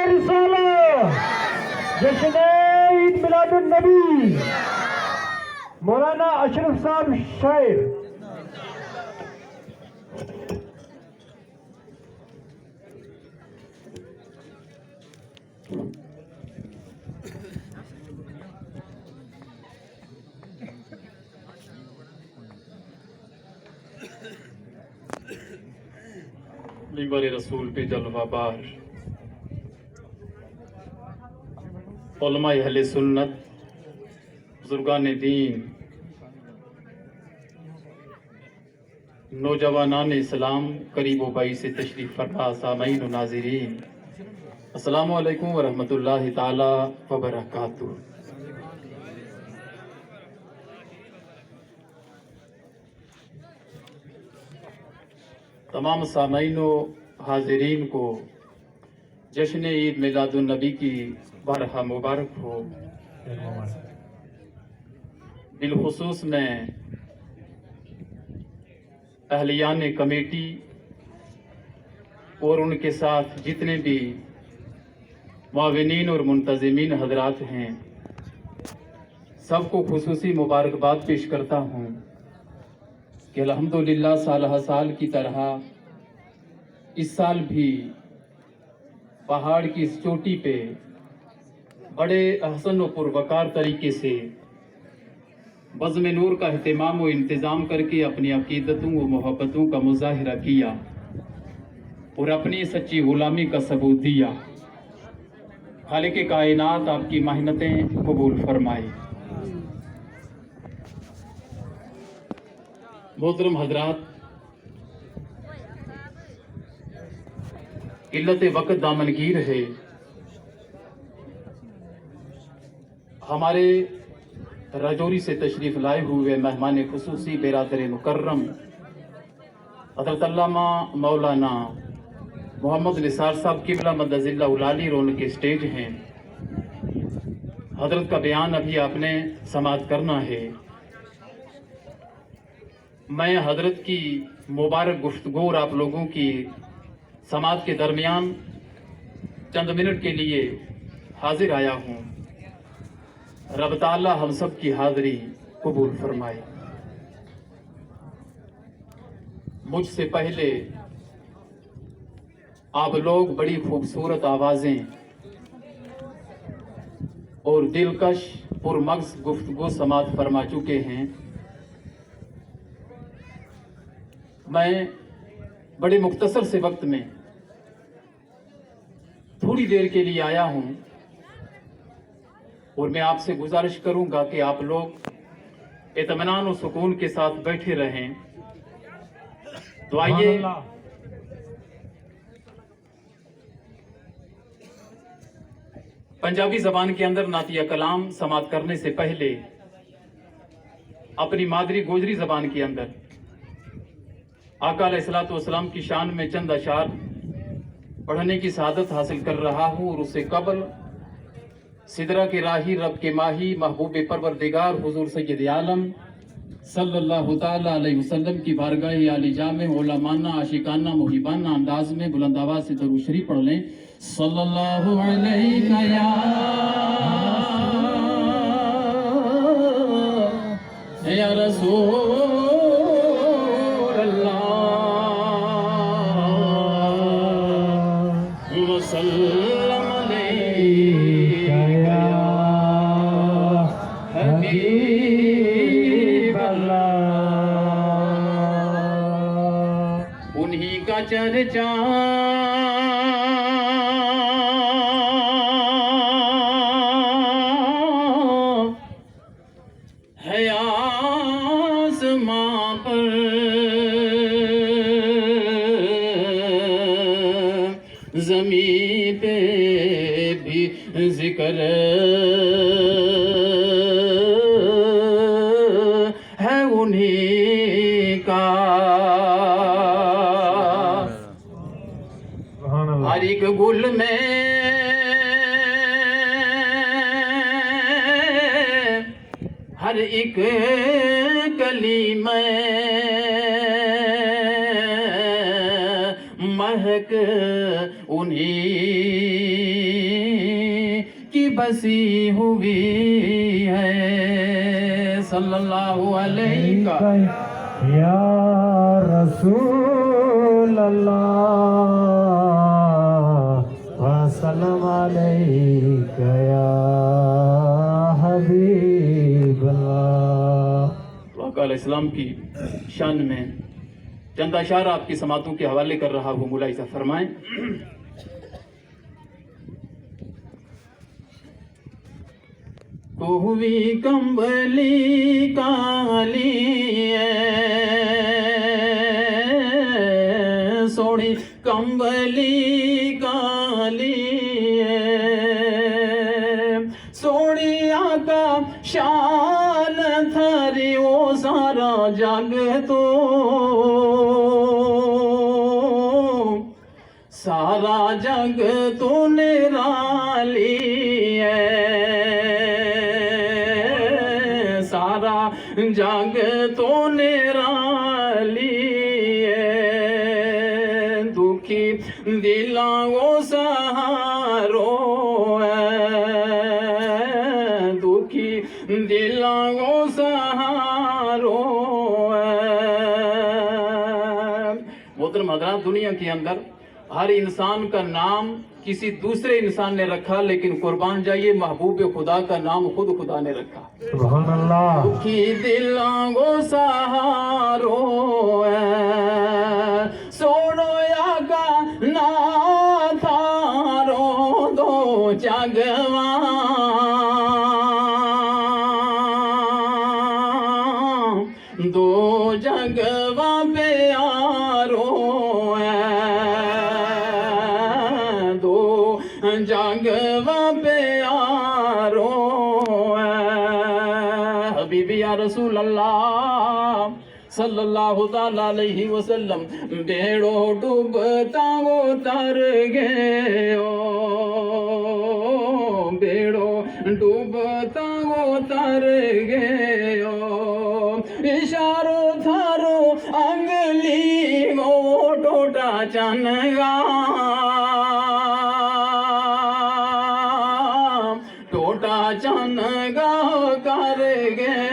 रिसाला जश्न ईद मिलादुन नबी मौलाना अशरफ साहब शायर। मिंबर रसूल पे जलवाबार उलमा अहले सुन्नत बुजुर्गान दीन नौजवानान इस्लाम करीब बाई से तशरीफ फरमा सामईन व नाज़रीन अस्सलामु अलैकुम व रहमतुल्लाहि ताला व बरकातुहू। तमाम सामईन व हाजिरीन को जश्न ईद मिलादुन नबी की बारहा मुबारक हो। बिलखुसूस में अहलियान कमेटी और उनके साथ जितने भी मुआविनीन और मुंतज़िमीन हजरात हैं, सबको खुसूसी मुबारकबाद पेश करता हूँ कि अल्हम्दुलिल्लाह साल हर साल की तरह इस साल भी पहाड़ की इस चोटी पे बड़े अहसन व पुरवकार तरीके से बज़्म नूर का अहतमाम व इंतज़ाम करके अपनी अकीदतों व मोहब्बतों का मुज़ाहिरा किया और अपनी सच्ची गुलामी का सबूत दिया। खालिक़ कायनात आपकी मेहनतें कबूल फरमाए। मोहतरम हजरात, किल्लत वक़्त दामनगीर है। हमारे राजौरी से तशरीफ लाए हुए मेहमान खुसूसी बिरादर मुकर्रम हज़रत अल्लामा मौलाना मोहम्मद निसार साहब क़िबला मद्दज़िल्लाह उलाली रोन के स्टेज हैं। हजरत का बयान अभी आपने समाअत करना है। मैं हजरत की मुबारक गुफ्तगू और आप लोगों की समाअत के दरमियान चंद मिनट के लिए हाजिर आया हूँ। रब ताला हम सब की हाज़िरी कबूल फरमाए। मुझसे पहले आप लोग बड़ी खूबसूरत आवाज़ें और दिलकश पुरमग़ज़ गुफ्तगू समाअत फरमा चुके हैं। मैं बड़े मुख्तसर से वक्त में थोड़ी देर के लिए आया हूँ और मैं आपसे गुजारिश करूंगा कि आप लोग इत्मीनान और सुकून के साथ बैठे रहें। तो आइए पंजाबी जबान के अंदर नातिया कलाम समाअत करने से पहले अपनी मादरी गोजरी जबान के अंदर आका अलैहिस्सलातु वस्सलाम की शान में चंद अशार पढ़ने की सआदत हासिल कर रहा हूँ। और उससे कबल सिदरा के राही रब के माही महबूब परवरदिगार हुजूर सय्यद आलम सल्लल्लाहु ताला अलैहि वसल्लम की बारगाह आली जामे उलमाना आशिकाना मुहिबाना अंदाज में बुलंद आवाज से दरूद शरीफ पढ़ लें। सल्लल्लाहु अलैहि या रसूल अल्लाह वसल्लम अलैका या हबीब अल्लाह। उन्हीं का चर्चा है आसमां पर, ज़मीं पे भी जिक्र है उन्हीं का। हर एक गुल में हर एक कली में महक उन्हीं बसी हुई है। सल्लल्लाहु अलैहि या रसूल अल्लाह वसल्लम अलैका या हबीब अल्लाह। वाक़ा इस्लाम की शान में चंद अशार आपकी समातों के हवाले कर रहा हूँ, मुलाहिज़ा फरमाएं। हुई कंबली काली सोनी कंबली काली सोनिया का शान थारी वो सारा जग तो सारा जग तो निराली सारा जग तो निराली दुखी दिलाओ सहारो दुखी दिलाओ सहारो। मोहतरम हज़रात, दुनिया के अंदर हर इंसान का नाम किसी दूसरे इंसान ने रखा, लेकिन कुर्बान जाइए महबूब खुदा का नाम खुद खुदा ने रखा। सुभान अल्लाह। दुखी दिलांगो सहारो सोनो या का ना थारो दो जगवा दो जगवा प्यारो दो जगवा प्यारो हबीबी या रसूल अल्लाह सल्लल्लाहु ताला अलैहि वसल्लम बेड़ो डूबता वो तर गए बेड़ो डूबता वो तर गए इशारो थारो अंगली वो टोटा चनगा टोटा चनगा कर गए